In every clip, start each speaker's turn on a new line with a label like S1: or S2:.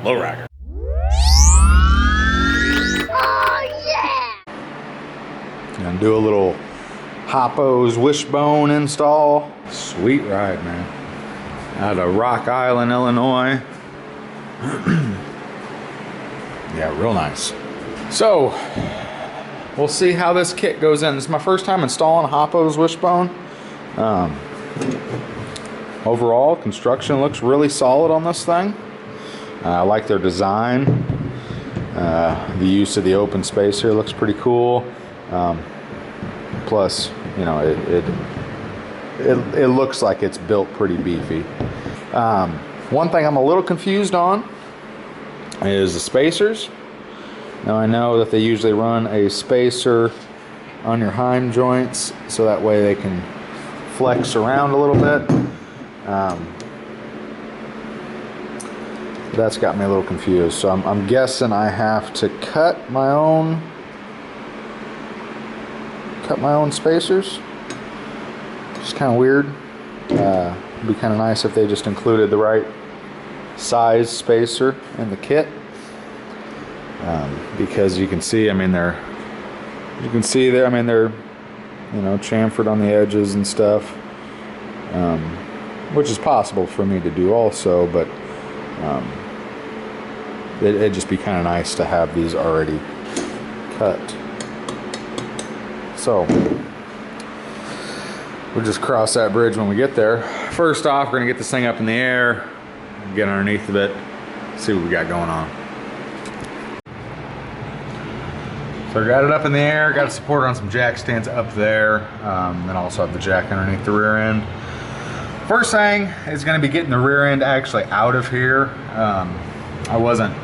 S1: lowrider.
S2: Oh yeah!
S1: Gonna do a little Hoppos Wishbone install. Sweet ride, man. Out of Rock Island, Illinois. Yeah, real nice. So, we'll see how this kit goes in. This is my first time installing a Hoppos Wishbone. Overall, construction looks really solid on this thing. I like their design. The use of the open space here looks pretty cool. Plus, you know, it looks like it's built pretty beefy. One thing I'm a little confused on is the spacers. Now I know that they usually run a spacer on your heim joints so that way they can flex around a little bit. That's got me a little confused. So I'm guessing I have to cut my own spacers. It's kind of weird. It'd be kind of nice if they just included the right size spacer in the kit. Because you can see, I mean, they're you know, chamfered on the edges and stuff, which is possible for me to do also, but it'd just be kind of nice to have these already cut. So we'll just cross that bridge when we get there. First off, we're gonna get this thing up in the air, get underneath of it, see what we got going on. So I got it up in the air, got it supported on some jack stands up there, then also have the jack underneath the rear end. First thing is going to be getting the rear end actually out of here. I wasn't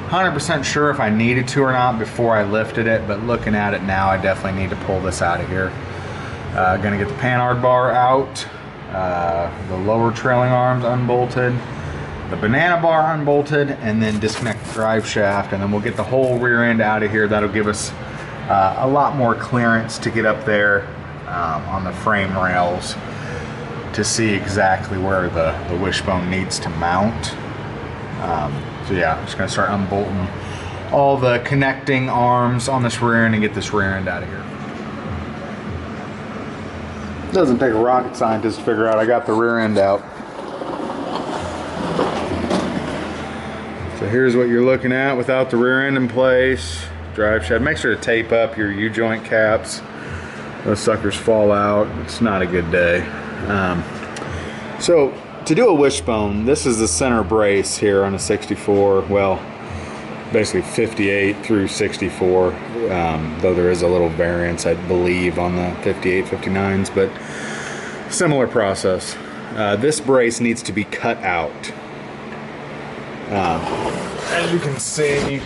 S1: 100% sure if I needed to or not before I lifted it, but looking at it now, I definitely need to pull this out of here. Gonna get the panhard bar out, the lower trailing arms unbolted, the banana bar unbolted, and then disconnect the drive shaft, and then we'll get the whole rear end out of here. That'll give us a lot more clearance to get up there on the frame rails to see exactly where the wishbone needs to mount. So yeah, I'm just gonna start unbolting all the connecting arms on this rear end and get this rear end out of here. Doesn't take a rocket scientist to figure out I got the rear end out. So here's what you're looking at without the rear end in place. Drive shaft. Make sure to tape up your U-joint caps. Those suckers fall out. It's not a good day. So to do a wishbone, this is the center brace here on a 64. Well, basically 58 through 64. Though there is a little variance, I believe, on the 58, 59s, but similar process. This brace needs to be cut out. As you can see,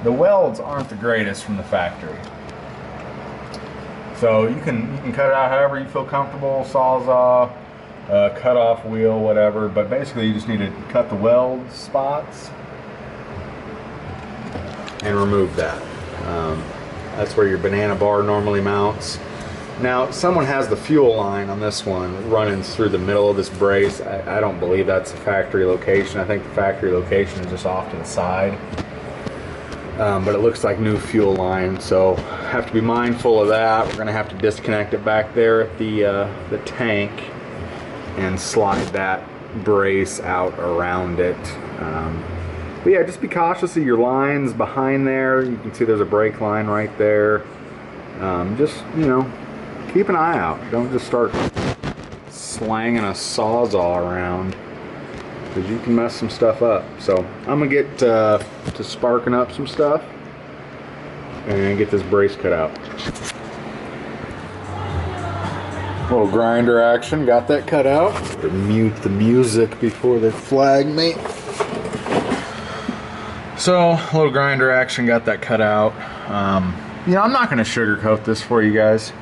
S1: the welds aren't the greatest from the factory. So you can cut it out however you feel comfortable, sawzall, cut off wheel, whatever, but basically you just need to cut the weld spots and remove that. That's where your banana bar normally mounts. Now, someone has the fuel line on this one running through the middle of this brace. I don't believe that's the factory location. I think the factory location is just off to the side. But it looks like new fuel line, so have to be mindful of that. We're gonna have to disconnect it back there at the tank and slide that brace out around it. But yeah, just be cautious of your lines behind there. You can see there's a brake line right there. Just, you know, keep an eye out. Don't just start slanging a sawzall around, because you can mess some stuff up. So I'm gonna get to sparking up some stuff and get this brace cut out. Little grinder action, got that cut out. Mute the music before they flag me. So, a little grinder action, got that cut out. You know, I'm not gonna sugarcoat this for you guys.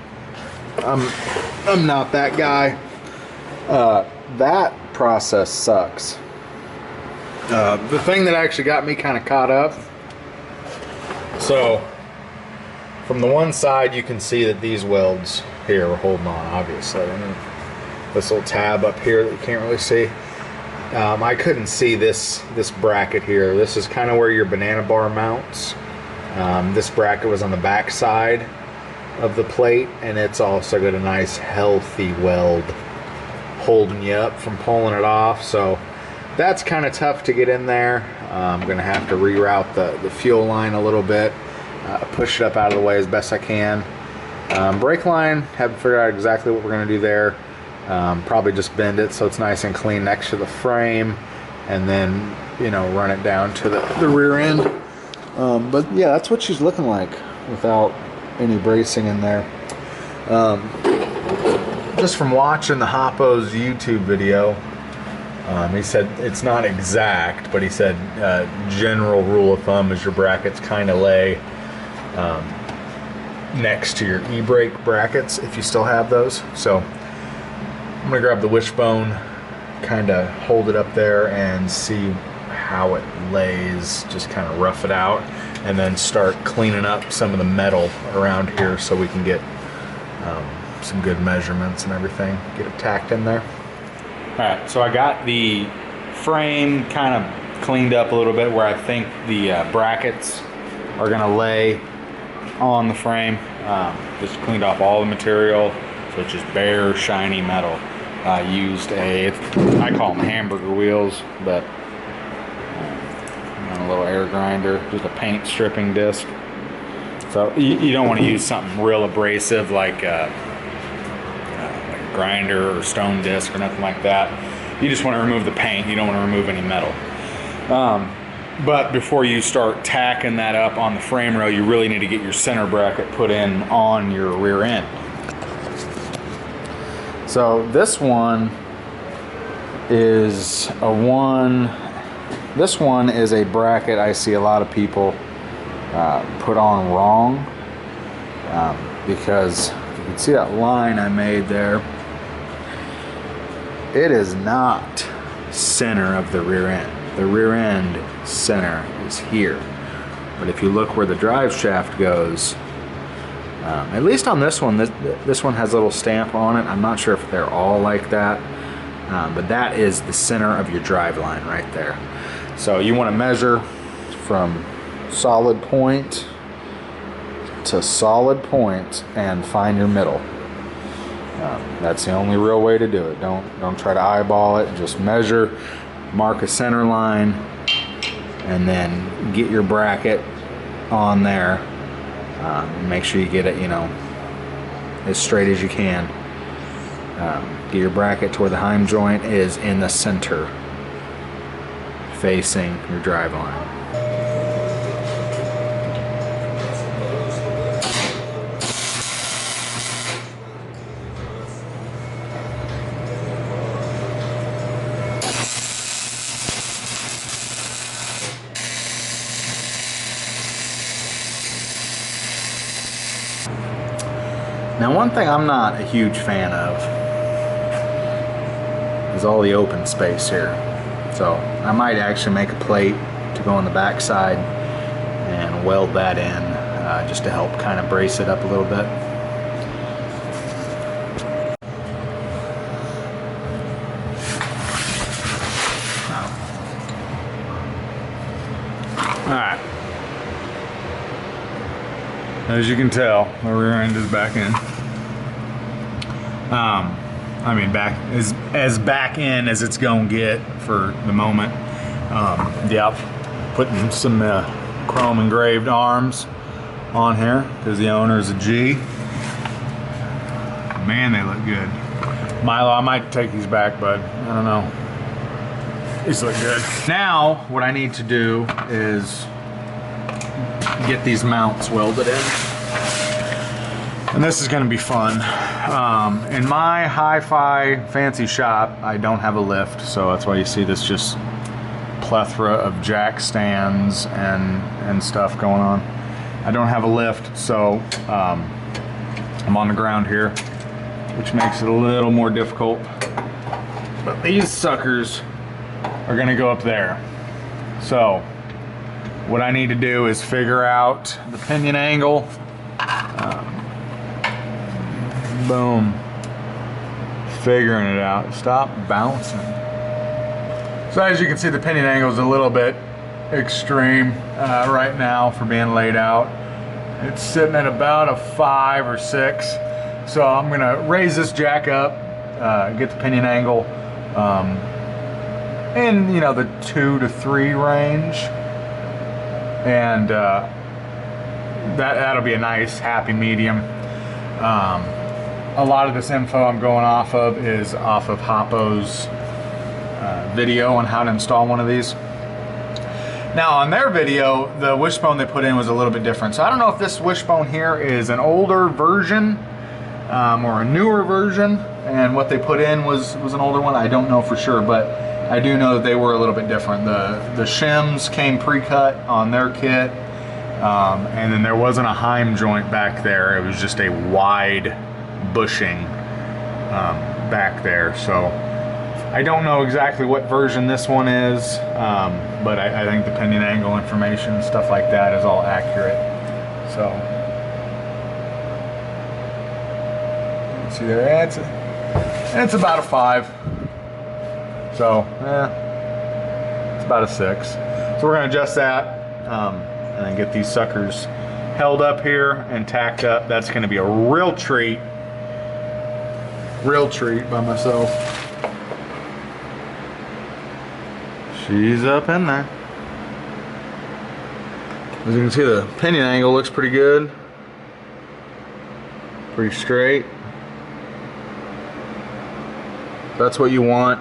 S1: I'm not that guy. That process sucks. The thing that actually got me kind of caught up, so from the one side you can see that these welds here are holding on, obviously. And this little tab up here that you can't really see. I couldn't see this bracket here. This is kind of where your banana bar mounts. This bracket was on the back side of the plate, and it's also got a nice healthy weld holding you up from pulling it off. So that's kind of tough to get in there. I'm gonna have to reroute the fuel line a little bit, push it up out of the way as best I can. Brake line, haven't figured out exactly what we're gonna do there. Probably just bend it so it's nice and clean next to the frame, and then, you know, run it down to the rear end. But yeah, that's what she's looking like without any bracing in there. Just from watching the Hoppos YouTube video, he said it's not exact, but he said general rule of thumb is your brackets kind of lay next to your e-brake brackets if you still have those. So I'm gonna grab the Wishbone, kind of hold it up there and see how it lays, just kind of rough it out, and then start cleaning up some of the metal around here so we can get some good measurements and everything, get it tacked in there. All right, so I got the frame kind of cleaned up a little bit where I think the brackets are gonna lay on the frame. Just cleaned off all the material, so it's just bare, shiny metal. Used I call them hamburger wheels, but a little air grinder, just a paint stripping disc. So you don't want to use something real abrasive like a grinder or stone disc or nothing like that. You just want to remove the paint. You don't want to remove any metal. But before you start tacking that up on the frame rail, you really need to get your center bracket put in on your rear end. So this one is this one is a bracket I see a lot of people put on wrong, because you can see that line I made there. It is not center of the rear end. The rear end center is here. But if you look where the drive shaft goes, at least on this one, this one has a little stamp on it. I'm not sure if they're all like that, but that is the center of your drive line right there. So you want to measure from solid point to solid point and find your middle. That's the only real way to do it. Don't try to eyeball it. Just measure, mark a center line, and then get your bracket on there. Make sure you get it, you know, as straight as you can. Get your bracket to where the heim joint is in the center, facing your drive line. Now, one thing I'm not a huge fan of is all the open space here. So I might actually make a plate to go on the back side and weld that in, just to help kind of brace it up a little bit. Alright. As you can tell, the rear end is back in. I mean, back as back in as it's gonna get for the moment. Yep, putting some chrome engraved arms on here because the owner is a G. Man, they look good. Milo, I might take these back, bud. I don't know. These look good. Now, what I need to do is get these mounts welded in. And this is gonna be fun. In my hi-fi fancy shop, I don't have a lift, so that's why you see this just plethora of jack stands and stuff going on. I don't have a lift, so I'm on the ground here, which makes it a little more difficult. But these suckers are gonna go up there. So what I need to do is figure out the pinion angle. Boom. Figuring it out. Stop bouncing. So as you can see, the pinion angle is a little bit extreme right now for being laid out. It's sitting at about a 5 or 6. So I'm gonna raise this jack up, get the pinion angle in, you know, the 2 to 3 range, and that'll be a nice happy medium. A lot of this info I'm going off of is off of Hoppos video on how to install one of these. Now on their video, the wishbone they put in was a little bit different. So I don't know if this wishbone here is an older version or a newer version, and what they put in was an older one. I don't know for sure, but I do know that they were a little bit different. The shims came pre-cut on their kit, and then there wasn't a heim joint back there. It was just a wide bushing back there. So I don't know exactly what version this one is, but I think the pinion angle information and stuff like that is all accurate. So see there, it's about a 5. So it's about a 6. So we're gonna adjust that and then get these suckers held up here and tacked up. That's gonna be a real treat by myself. She's up in there. As you can see, the pinion angle looks pretty good. Pretty straight. That's what you want.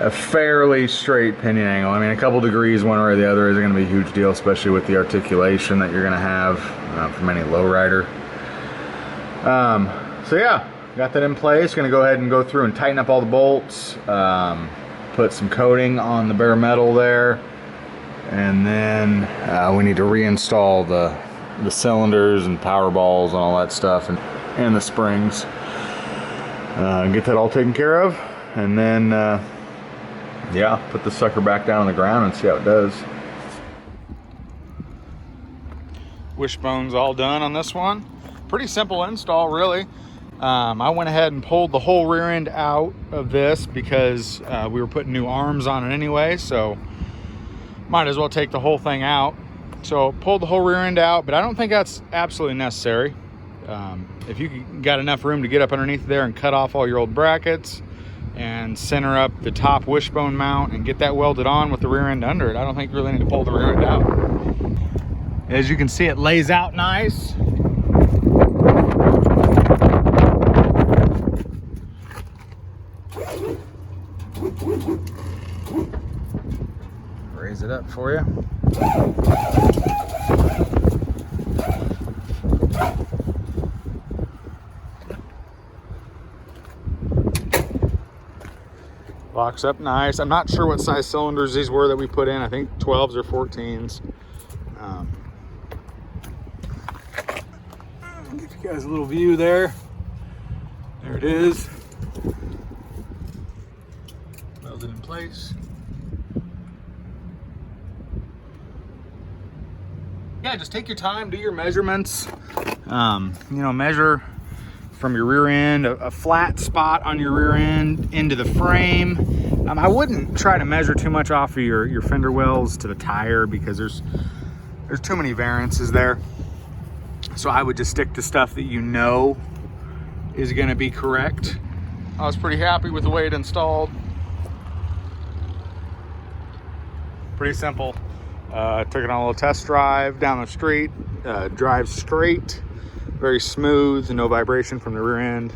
S1: A fairly straight pinion angle. I mean, a couple degrees one way or the other isn't going to be a huge deal, especially with the articulation that you're going to have from any lowrider. So yeah, got that in place. Going to go ahead and go through and tighten up all the bolts. Put some coating on the bare metal there, and then we need to reinstall the cylinders and power balls and all that stuff, and the springs. Get that all taken care of, and then yeah, put the sucker back down on the ground and see how it does. Wishbone's all done on this one. Pretty simple install, really. I went ahead and pulled the whole rear end out of this because we were putting new arms on it anyway, so might as well take the whole thing out. So pulled the whole rear end out, but I don't think that's absolutely necessary. If you got enough room to get up underneath there and cut off all your old brackets and center up the top wishbone mount and get that welded on with the rear end under it, I don't think you really need to pull the rear end out. As you can see, it lays out nice. Raise it up for you. Locks up nice. I'm not sure what size cylinders these were that we put in. I think 12s or 14s. I'll give you guys a little view there. There it is. Welded in place. Yeah, just take your time, do your measurements. You know, measure from your rear end, a flat spot on your rear end into the frame. I wouldn't try to measure too much off of your fender wells to the tire because there's too many variances there. So I would just stick to stuff that you know is gonna be correct. I was pretty happy with the way it installed. Pretty simple. Took it on a little test drive down the street. Drives straight, very smooth, no vibration from the rear end.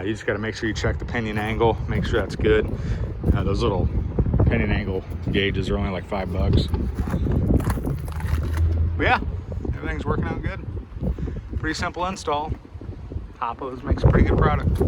S1: You just got to make sure you check the pinion angle, make sure that's good. Those little pinion angle gauges are only like $5. But yeah, everything's working out good. Pretty simple install. Hoppos makes a pretty good product.